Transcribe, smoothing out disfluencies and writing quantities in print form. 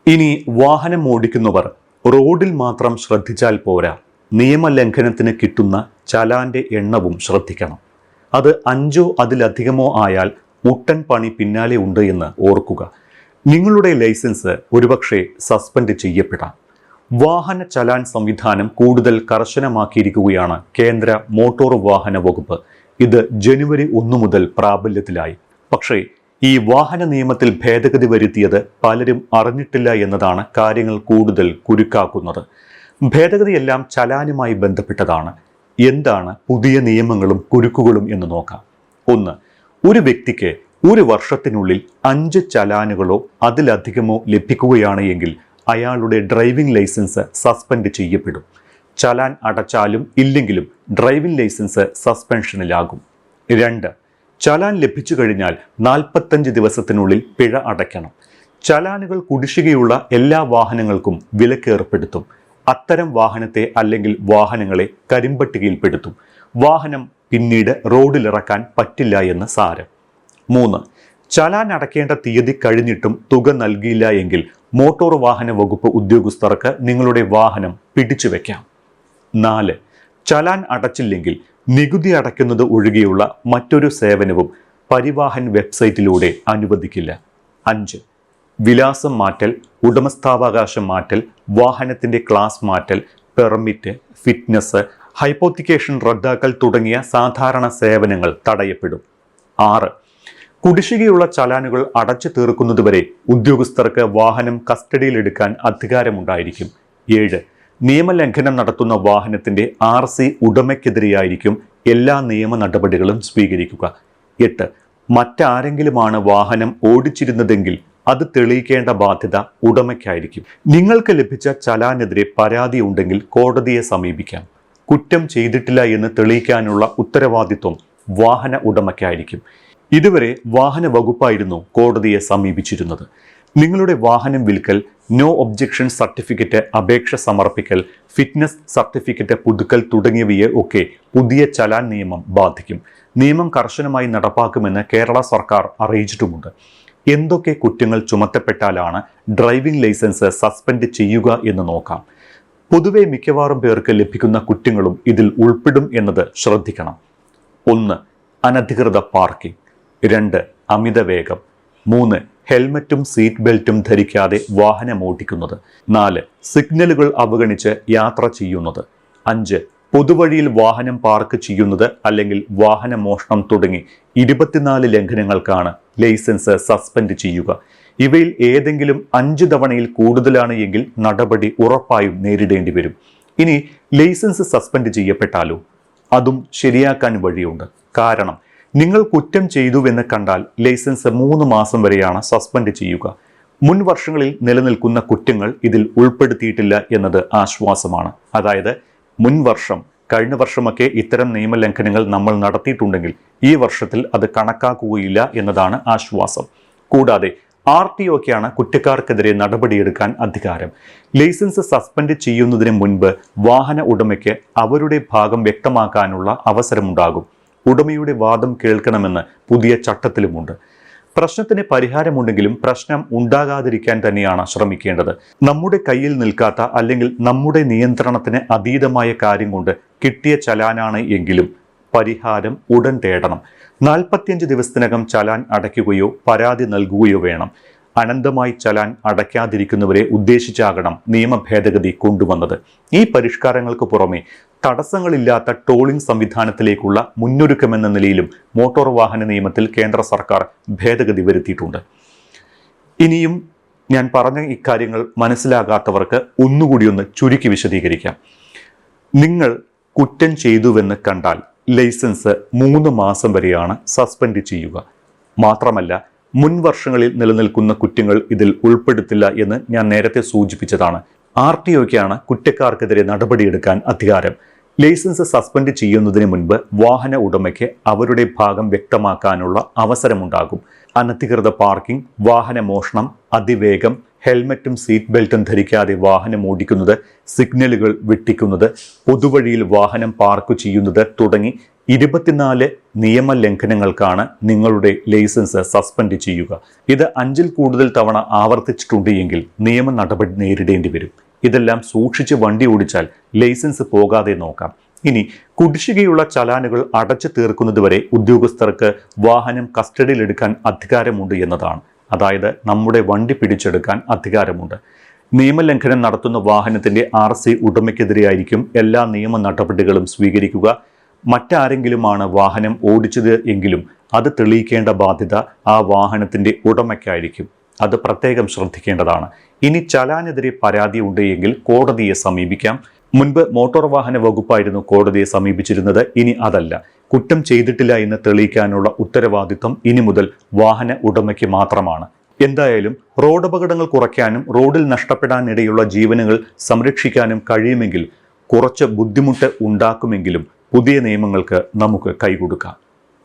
ഇനി വാഹനം ഓടിക്കുന്നവർ റോഡിൽ മാത്രം ശ്രദ്ധിച്ചാൽ പോരാ, നിയമലംഘനത്തിന് കിട്ടുന്ന ചലാന്റെ എണ്ണവും ശ്രദ്ധിക്കണം. അത് 5 അതിലധികമോ ആയാൽ മുട്ടൻ പണി പിന്നാലെ ഉണ്ട് എന്ന് ഓർക്കുക. നിങ്ങളുടെ ലൈസൻസ് ഒരുപക്ഷെ സസ്പെൻഡ് ചെയ്യപ്പെടാം. വാഹന ചലാൻ സംവിധാനം കൂടുതൽ കർശനമാക്കിയിരിക്കുകയാണ് കേന്ദ്ര മോട്ടോർ വാഹന വകുപ്പ്. ഇത് ജനുവരി 1 മുതൽ പ്രാബല്യത്തിലായി. പക്ഷേ ഈ വാഹന നിയമത്തിൽ ഭേദഗതി വരുത്തിയത് പലരും അറിഞ്ഞിട്ടില്ല എന്നതാണ് കാര്യങ്ങൾ കൂടുതൽ കുരുക്കാക്കുന്നത്. ഭേദഗതിയെല്ലാം ചലാനുമായി ബന്ധപ്പെട്ടതാണ്. എന്താണ് പുതിയ നിയമങ്ങളും കുരുക്കുകളും എന്ന് നോക്കാം. 1. ഒരു വ്യക്തിക്ക് 1 വർഷത്തിനുള്ളിൽ 5 ചലാനുകളോ അതിലധികമോ ലഭിക്കുകയാണ് എങ്കിൽ അയാളുടെ ഡ്രൈവിംഗ് ലൈസൻസ് സസ്പെൻഡ് ചെയ്യപ്പെടും. ചലാൻ അടച്ചാലും ഇല്ലെങ്കിലും ഡ്രൈവിംഗ് ലൈസൻസ് സസ്പെൻഷനിലാകും. 2. ചലാൻ ലഭിച്ചു കഴിഞ്ഞാൽ 45 ദിവസത്തിനുള്ളിൽ പിഴ അടയ്ക്കണം. ചലാനുകൾ കുടിശ്ശികയുള്ള എല്ലാ വാഹനങ്ങൾക്കും വിലക്ക് ഏർപ്പെടുത്തും. അത്തരം വാഹനത്തെ അല്ലെങ്കിൽ വാഹനങ്ങളെ കരിമ്പട്ടികയിൽപ്പെടുത്തും. വാഹനം പിന്നീട് റോഡിലിറക്കാൻ പറ്റില്ല എന്ന് സാരം. 3. ചലാൻ അടയ്ക്കേണ്ട തീയതി കഴിഞ്ഞിട്ടും തുക നൽകിയില്ല എങ്കിൽ മോട്ടോർ വാഹന വകുപ്പ് ഉദ്യോഗസ്ഥർക്ക് നിങ്ങളുടെ വാഹനം പിടിച്ചുവെക്കാം. 4. ചലാൻ അടച്ചില്ലെങ്കിൽ നികുതി അടയ്ക്കുന്നത് ഒഴികെയുള്ള മറ്റൊരു സേവനവും പരിവാഹൻ വെബ്സൈറ്റിലൂടെ അനുവദിക്കില്ല. 5. വിലാസം മാറ്റൽ, ഉടമസ്ഥാവകാശം മാറ്റൽ, വാഹനത്തിന്റെ ക്ലാസ് മാറ്റൽ, പെർമിറ്റ്, ഫിറ്റ്നസ്, ഹൈപ്പോത്തിക്കേഷൻ റദ്ദാക്കൽ തുടങ്ങിയ സാധാരണ സേവനങ്ങൾ തടയപ്പെടും. 6. കുടിശ്ശികയുള്ള ചലാനുകൾ അടച്ചു തീർക്കുന്നതുവരെ ഉദ്യോഗസ്ഥർക്ക് വാഹനം കസ്റ്റഡിയിലെടുക്കാൻ അധികാരമുണ്ടായിരിക്കും. 7. നിയമലംഘനം നടത്തുന്ന വാഹനത്തിന്റെ RC ഉടമയ്ക്കെതിരെയായിരിക്കും എല്ലാ നിയമ നടപടികളും സ്വീകരിക്കുക. 8. മറ്റാരെങ്കിലുമാണ് വാഹനം ഓടിച്ചിരുന്നതെങ്കിൽ അത് തെളിയിക്കേണ്ട ബാധ്യത ഉടമയ്ക്കായിരിക്കും. നിങ്ങൾക്ക് ലഭിച്ച ചലാനെതിരെ പരാതി ഉണ്ടെങ്കിൽ കോടതിയെ സമീപിക്കാം. കുറ്റം ചെയ്തിട്ടില്ല എന്ന് തെളിയിക്കാനുള്ള ഉത്തരവാദിത്വം വാഹന ഉടമയ്ക്കായിരിക്കും. ഇതുവരെ വാഹന വകുപ്പായിരുന്നു കോടതിയെ സമീപിച്ചിരുന്നത്. നിങ്ങളുടെ വാഹനം വിൽക്കൽ, നോ ഒബ്ജക്ഷൻ സർട്ടിഫിക്കറ്റ് അപേക്ഷ സമർപ്പിക്കൽ, ഫിറ്റ്നസ് സർട്ടിഫിക്കറ്റ് പുതുക്കൽ തുടങ്ങിയവയെ ഒക്കെ പുതിയ ചലാൻ നിയമം ബാധിക്കും. നിയമം കർശനമായി നടപ്പാക്കുമെന്ന് കേരള സർക്കാർ അറിയിച്ചിട്ടുമുണ്ട്. എന്തൊക്കെ കുറ്റങ്ങൾ ചുമത്തപ്പെട്ടാലാണ് ഡ്രൈവിംഗ് ലൈസൻസ് സസ്പെൻഡ് ചെയ്യുക എന്ന് നോക്കാം. പൊതുവെ മിക്കവാറും പേർക്ക് ലഭിക്കുന്ന കുറ്റങ്ങളും ഇതിൽ ഉൾപ്പെടും എന്നത് ശ്രദ്ധിക്കണം. 1. അനധികൃത പാർക്കിംഗ്. 2. അമിതവേഗം. 3. ഹെൽമറ്റും സീറ്റ് ബെൽറ്റും ധരിക്കാതെ വാഹനം ഓടിക്കുന്നത്. 4. സിഗ്നലുകൾ അവഗണിച്ച് യാത്ര ചെയ്യുന്നത്. 5. പൊതുവഴിയിൽ വാഹനം പാർക്ക് ചെയ്യുന്നത് അല്ലെങ്കിൽ വാഹന മോഷണം തുടങ്ങി 24 ലംഘനങ്ങൾക്കാണ് ലൈസൻസ് സസ്പെൻഡ് ചെയ്യുക. ഇവയിൽ ഏതെങ്കിലും 5 തവണയിൽ കൂടുതലാണ് എങ്കിൽ നടപടി ഉറപ്പായും നേരിടേണ്ടി വരും. ഇനി ലൈസൻസ് സസ്പെൻഡ് ചെയ്യപ്പെട്ടാലോ? അതും ശരിയാക്കാൻ വഴിയുണ്ട്. കാരണം നിങ്ങൾ കുറ്റം ചെയ്തുവെന്ന് കണ്ടാൽ ലൈസൻസ് 3 മാസം വരെയാണ് സസ്പെൻഡ് ചെയ്യുക. മുൻ വർഷങ്ങളിൽ നിലനിൽക്കുന്ന കുറ്റങ്ങൾ ഇതിൽ ഉൾപ്പെടുത്തിയിട്ടില്ല എന്നത് ആശ്വാസമാണ്. അതായത് കഴിഞ്ഞ വർഷമൊക്കെ ഇത്തരം നിയമലംഘനങ്ങൾ നമ്മൾ നടത്തിയിട്ടുണ്ടെങ്കിൽ ഈ വർഷത്തിൽ അത് കണക്കാക്കുകയില്ല എന്നതാണ് ആശ്വാസം. കൂടാതെ RTOക്കാണ് കുറ്റക്കാർക്കെതിരെ നടപടിയെടുക്കാൻ അധികാരം. ലൈസൻസ് സസ്പെൻഡ് ചെയ്യുന്നതിന് മുൻപ് വാഹന ഉടമയ്ക്ക് അവരുടെ ഭാഗം വ്യക്തമാക്കാനുള്ള അവസരമുണ്ടാകും. ഉടമയുടെ വാദം കേൾക്കണമെന്ന് പുതിയ ചട്ടത്തിലുമുണ്ട്. പ്രശ്നത്തിന് പരിഹാരമുണ്ടെങ്കിലും പ്രശ്നം ഉണ്ടാകാതിരിക്കാൻ തന്നെയാണ് ശ്രമിക്കേണ്ടത്. നമ്മുടെ കയ്യിൽ നിൽക്കാത്ത അല്ലെങ്കിൽ നമ്മുടെ നിയന്ത്രണത്തിന് അതീതമായ കാര്യം കൊണ്ട് കിട്ടിയ ചലാനാണ് എങ്കിലും പരിഹാരം ഉടൻ തേടണം. 45 ദിവസത്തിനകം ചലാൻ അടയ്ക്കുകയോ പരാതി നൽകുകയോ വേണം. അനന്തമായി ചലാൻ അടയ്ക്കാതിരിക്കുന്നവരെ ഉദ്ദേശിച്ചാകണം നിയമ ഭേദഗതി കൊണ്ടുവന്നത്. ഈ പരിഷ്കാരങ്ങൾക്ക് പുറമെ തടസ്സങ്ങളില്ലാത്ത ടോളിംഗ് സംവിധാനത്തിലേക്കുള്ള മുന്നൊരുക്കമെന്ന നിലയിലും മോട്ടോർ വാഹന നിയമത്തിൽ കേന്ദ്ര സർക്കാർ ഭേദഗതി വരുത്തിയിട്ടുണ്ട്. ഇനിയും ഞാൻ പറഞ്ഞ ഇക്കാര്യങ്ങൾ മനസ്സിലാകാത്തവർക്ക് ഒന്നുകൂടി ഒന്ന് ചുരുക്കി വിശദീകരിക്കാം. നിങ്ങൾ കുറ്റം ചെയ്തുവെന്ന് കണ്ടാൽ ലൈസൻസ് 3 മാസം വരെയാണ് സസ്പെൻഡ് ചെയ്യുക. മാത്രമല്ല മുൻ വർഷങ്ങളിൽ നിലനിൽക്കുന്ന കുറ്റങ്ങൾ ഇതിൽ ഉൾപ്പെടുത്തില്ല എന്ന് ഞാൻ നേരത്തെ സൂചിപ്പിച്ചതാണ്. RTOക്കാണ് കുറ്റക്കാർക്കെതിരെ നടപടിയെടുക്കാൻ അധികാരം. ലൈസൻസ് സസ്പെൻഡ് ചെയ്യുന്നതിന് മുൻപ് വാഹന ഉടമയ്ക്ക് അവരുടെ ഭാഗം വ്യക്തമാക്കാനുള്ള അവസരമുണ്ടാകും. അനധികൃത പാർക്കിംഗ്, വാഹന മോഷണം, അതിവേഗം, ഹെൽമറ്റും സീറ്റ് ബെൽറ്റും ധരിക്കാതെ വാഹനം ഓടിക്കുന്നത്, സിഗ്നലുകൾ വെട്ടിക്കുന്നത്, പൊതുവഴിയിൽ വാഹനം പാർക്ക് ചെയ്യുന്നത് തുടങ്ങി 24 നിയമലംഘനങ്ങൾക്കാണ് നിങ്ങളുടെ ലൈസൻസ് സസ്പെൻഡ് ചെയ്യുക. ഇത് 5-ൽ കൂടുതൽ തവണ ആവർത്തിച്ചിട്ടുണ്ട് എങ്കിൽ നിയമ നടപടി നേരിടേണ്ടി വരും. ഇതെല്ലാം സൂക്ഷിച്ച് വണ്ടി ഓടിച്ചാൽ ലൈസൻസ് പോകാതെ നോക്കാം. ഇനി കുടിശ്ശികയുള്ള ചലാനുകൾ അടച്ചു തീർക്കുന്നതുവരെ ഉദ്യോഗസ്ഥർക്ക് വാഹനം കസ്റ്റഡിയിലെടുക്കാൻ അധികാരമുണ്ട് എന്നതാണ്. അതായത് നമ്മുടെ വണ്ടി പിടിച്ചെടുക്കാൻ അധികാരമുണ്ട്. നിയമലംഘനം നടത്തുന്ന വാഹനത്തിന്റെ RC ഉടമയ്ക്കെതിരെയായിരിക്കും എല്ലാ നിയമ നടപടികളും സ്വീകരിക്കുക. മറ്റാരെങ്കിലുമാണ് വാഹനം ഓടിച്ചത് എങ്കിലും അത് തെളിയിക്കേണ്ട ബാധ്യത ആ വാഹനത്തിന്റെ ഉടമയ്ക്കായിരിക്കും. അത് പ്രത്യേകം ശ്രദ്ധിക്കേണ്ടതാണ്. ഇനി ചലാനെതിരെ പരാതി ഉണ്ട് എങ്കിൽ കോടതിയെ സമീപിക്കാം. മുൻപ് മോട്ടോർ വാഹന വകുപ്പായിരുന്നു കോടതിയെ സമീപിച്ചിരുന്നത്. ഇനി അതല്ല. കുറ്റം ചെയ്തിട്ടില്ല എന്ന് തെളിയിക്കാനുള്ള ഉത്തരവാദിത്വം ഇനി മുതൽ വാഹന ഉടമയ്ക്ക് മാത്രമാണ്. എന്തായാലും റോഡ് അപകടങ്ങൾ കുറയ്ക്കാനും റോഡിൽ നഷ്ടപ്പെടാനിടയുള്ള ജീവനുകൾ സംരക്ഷിക്കാനും കഴിയുമെങ്കിൽ കുറച്ച് ബുദ്ധിമുട്ട് ഉണ്ടാക്കുമെങ്കിലും പുതിയ നിയമങ്ങൾക്ക് നമുക്ക് കൈകൊടുക്കാം.